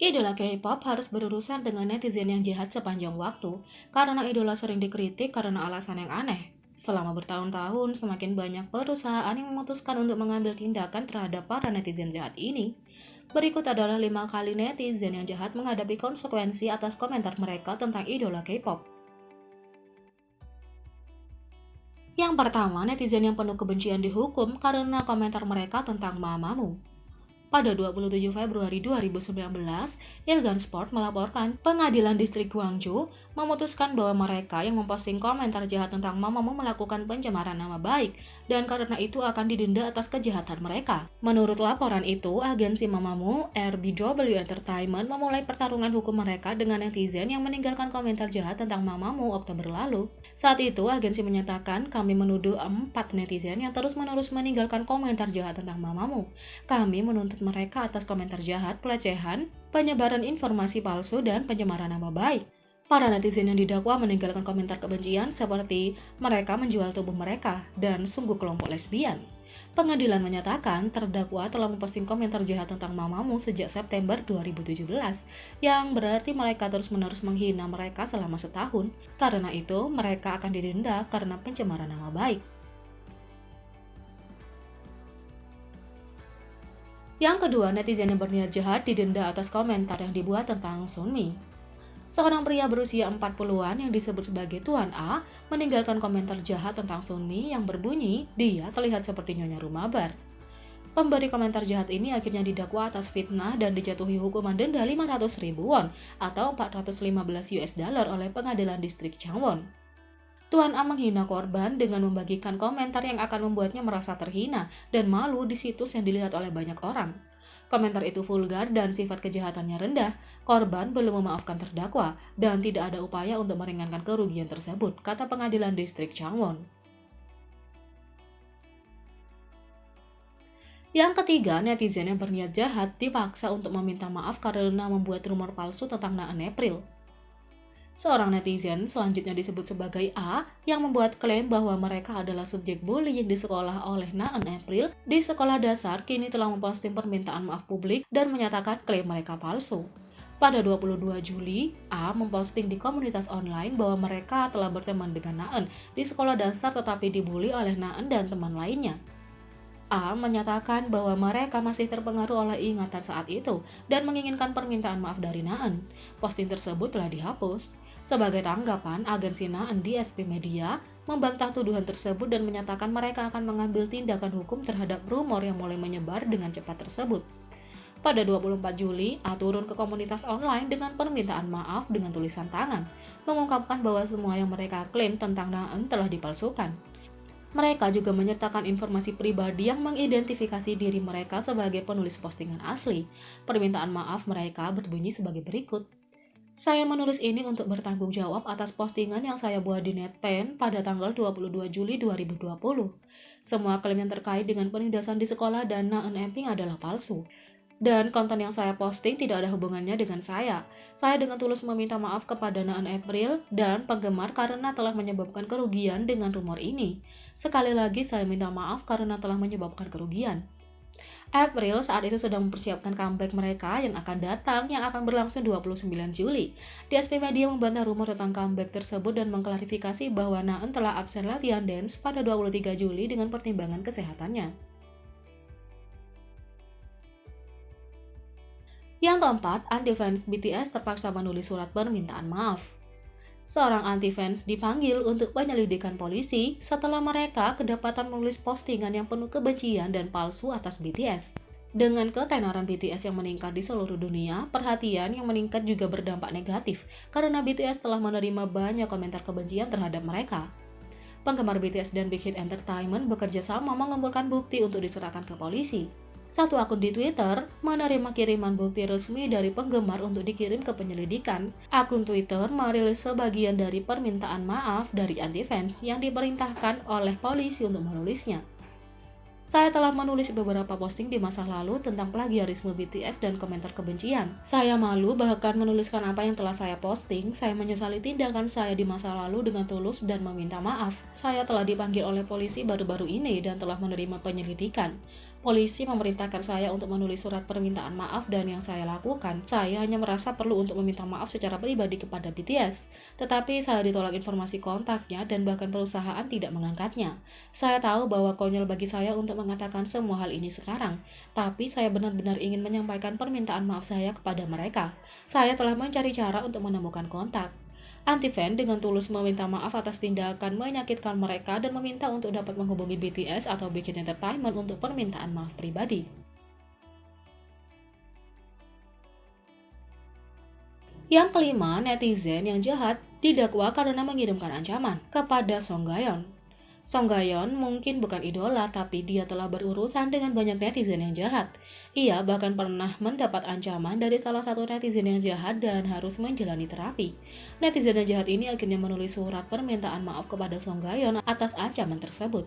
Idola K-pop harus berurusan dengan netizen yang jahat sepanjang waktu, karena idola sering dikritik karena alasan yang aneh. Selama bertahun-tahun, semakin banyak perusahaan yang memutuskan untuk mengambil tindakan terhadap para netizen jahat ini. Berikut adalah 5 kali netizen yang jahat menghadapi konsekuensi atas komentar mereka tentang idola K-pop. Yang pertama, netizen yang penuh kebencian dihukum karena komentar mereka tentang mamamu. Pada 27 Februari 2019, Ilgan Sport melaporkan Pengadilan Distrik Gwangju memutuskan bahwa mereka yang memposting komentar jahat tentang Mamamoo melakukan pencemaran nama baik dan karena itu akan didenda atas kejahatan mereka. Menurut laporan itu, agensi Mamamoo, RBW Entertainment memulai pertarungan hukum mereka dengan netizen yang meninggalkan komentar jahat tentang Mamamoo Oktober lalu. Saat itu, agensi menyatakan kami menuduh 4 netizen yang terus-menerus meninggalkan komentar jahat tentang Mamamoo. Kami menuntut mereka atas komentar jahat, pelecehan, penyebaran informasi palsu, dan pencemaran nama baik. Para netizen yang didakwa meninggalkan komentar kebencian seperti mereka menjual tubuh mereka dan sungguh kelompok lesbian. Pengadilan menyatakan terdakwa telah memposting komentar jahat tentang Mamamoo sejak September 2017, yang berarti mereka terus-menerus menghina mereka selama setahun. Karena itu, mereka akan didenda karena pencemaran nama baik. Yang kedua, netizen yang berniat jahat didenda atas komentar yang dibuat tentang Sunmi. Seorang pria berusia 40-an yang disebut sebagai Tuan A meninggalkan komentar jahat tentang Sunmi yang berbunyi, dia terlihat seperti Nyonya Rumabar. Pemberi komentar jahat ini akhirnya didakwa atas fitnah dan dijatuhi hukuman denda 500.000 won atau 415 US dollar oleh Pengadilan Distrik Changwon. Tuan A menghina korban dengan membagikan komentar yang akan membuatnya merasa terhina dan malu di situs yang dilihat oleh banyak orang. Komentar itu vulgar dan sifat kejahatannya rendah. Korban belum memaafkan terdakwa dan tidak ada upaya untuk meringankan kerugian tersebut, kata Pengadilan Distrik Changwon. Yang ketiga, netizen yang berniat jahat dipaksa untuk meminta maaf karena membuat rumor palsu tentang Naen April. Seorang netizen selanjutnya disebut sebagai A yang membuat klaim bahwa mereka adalah subjek bullying di sekolah oleh Naen April di sekolah dasar kini telah memposting permintaan maaf publik dan menyatakan klaim mereka palsu. Pada 22 Juli, A memposting di komunitas online bahwa mereka telah berteman dengan Naen di sekolah dasar tetapi dibully oleh Naen dan teman lainnya. A menyatakan bahwa mereka masih terpengaruh oleh ingatan saat itu dan menginginkan permintaan maaf dari Naen. Posting tersebut telah dihapus. Sebagai tanggapan, agensi Naen di SP Media membantah tuduhan tersebut dan menyatakan mereka akan mengambil tindakan hukum terhadap rumor yang mulai menyebar dengan cepat tersebut. Pada 24 Juli, A turun ke komunitas online dengan permintaan maaf dengan tulisan tangan, mengungkapkan bahwa semua yang mereka klaim tentang Naen telah dipalsukan. Mereka juga menyertakan informasi pribadi yang mengidentifikasi diri mereka sebagai penulis postingan asli. Permintaan maaf mereka berbunyi sebagai berikut. Saya menulis ini untuk bertanggung jawab atas postingan yang saya buat di NetPen pada tanggal 22 Juli 2020. Semua klaim yang terkait dengan penindasan di sekolah dan Naen Eping adalah palsu. Dan konten yang saya posting tidak ada hubungannya dengan saya. Saya dengan tulus meminta maaf kepada Naen April dan penggemar karena telah menyebabkan kerugian dengan rumor ini. Sekali lagi saya minta maaf karena telah menyebabkan kerugian. April saat itu sedang mempersiapkan comeback mereka yang akan datang yang akan berlangsung 29 Juli. DSP Media membantah rumor tentang comeback tersebut dan mengklarifikasi bahwa Naen telah absen latihan dance pada 23 Juli dengan pertimbangan kesehatannya. Yang keempat, anti-fans BTS terpaksa menulis surat permintaan maaf. Seorang anti-fans dipanggil untuk penyelidikan polisi setelah mereka kedapatan menulis postingan yang penuh kebencian dan palsu atas BTS. Dengan ketenaran BTS yang meningkat di seluruh dunia, perhatian yang meningkat juga berdampak negatif karena BTS telah menerima banyak komentar kebencian terhadap mereka. Penggemar BTS dan Big Hit Entertainment bekerja sama mengumpulkan bukti untuk diserahkan ke polisi. Satu akun di Twitter menerima kiriman bukti resmi dari penggemar untuk dikirim ke penyelidikan. Akun Twitter merilis sebagian dari permintaan maaf dari anti-fans yang diperintahkan oleh polisi untuk menulisnya. Saya telah menulis beberapa posting di masa lalu tentang plagiarisme BTS dan komentar kebencian. Saya malu bahkan menuliskan apa yang telah saya posting. Saya menyesali tindakan saya di masa lalu dengan tulus dan meminta maaf. Saya telah dipanggil oleh polisi baru-baru ini dan telah menerima penyelidikan. Polisi memerintahkan saya untuk menulis surat permintaan maaf dan yang saya lakukan, saya hanya merasa perlu untuk meminta maaf secara pribadi kepada BTS. Tetapi saya ditolak informasi kontaknya dan bahkan perusahaan tidak mengangkatnya. Saya tahu bahwa konyol bagi saya untuk mengatakan semua hal ini sekarang, tapi saya benar-benar ingin menyampaikan permintaan maaf saya kepada mereka. Saya telah mencari cara untuk menemukan kontak. Anti-fan dengan tulus meminta maaf atas tindakan menyakitkan mereka dan meminta untuk dapat menghubungi BTS atau Big Hit Entertainment untuk permintaan maaf pribadi. Yang kelima, netizen yang jahat didakwa karena mengirimkan ancaman kepada Song Gayon. Song Gayon mungkin bukan idola, tapi dia telah berurusan dengan banyak netizen yang jahat. Ia bahkan pernah mendapat ancaman dari salah satu netizen yang jahat dan harus menjalani terapi. Netizen yang jahat ini akhirnya menulis surat permintaan maaf kepada Song Gayon atas ancaman tersebut.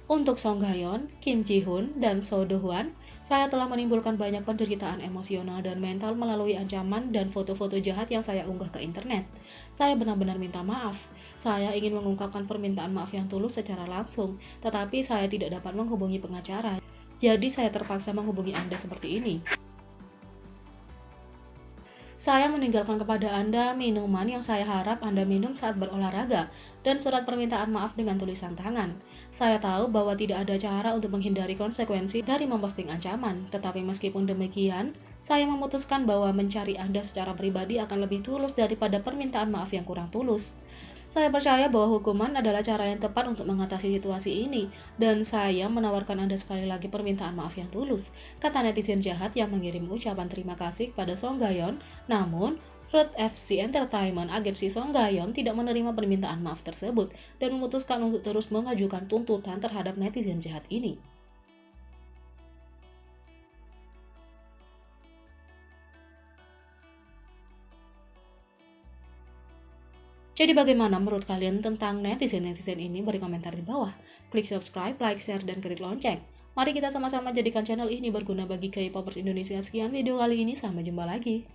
Untuk Song Gayon, Kim Ji Hoon, dan So Do Hwan, saya telah menimbulkan banyak penderitaan emosional dan mental melalui ancaman dan foto-foto jahat yang saya unggah ke internet. Saya benar-benar minta maaf. Saya ingin mengungkapkan permintaan maaf yang tulus secara langsung, tetapi saya tidak dapat menghubungi pengacara. Jadi saya terpaksa menghubungi Anda seperti ini. Saya meninggalkan kepada Anda minuman yang saya harap Anda minum saat berolahraga dan surat permintaan maaf dengan tulisan tangan. Saya tahu bahwa tidak ada cara untuk menghindari konsekuensi dari memposting ancaman, tetapi meskipun demikian, saya memutuskan bahwa mencari Anda secara pribadi akan lebih tulus daripada permintaan maaf yang kurang tulus. Saya percaya bahwa hukuman adalah cara yang tepat untuk mengatasi situasi ini, dan saya menawarkan Anda sekali lagi permintaan maaf yang tulus, kata netizen jahat yang mengirim ucapan terima kasih kepada Song Gayon. Namun, Fruit FC Entertainment, agensi Song Gayon, tidak menerima permintaan maaf tersebut dan memutuskan untuk terus mengajukan tuntutan terhadap netizen jahat ini. Jadi bagaimana menurut kalian tentang netizen-netizen ini? Beri komentar di bawah. Klik subscribe, like, share, dan klik lonceng. Mari kita sama-sama jadikan channel ini berguna bagi K-popers Indonesia. Sekian video kali ini, sampai jumpa lagi.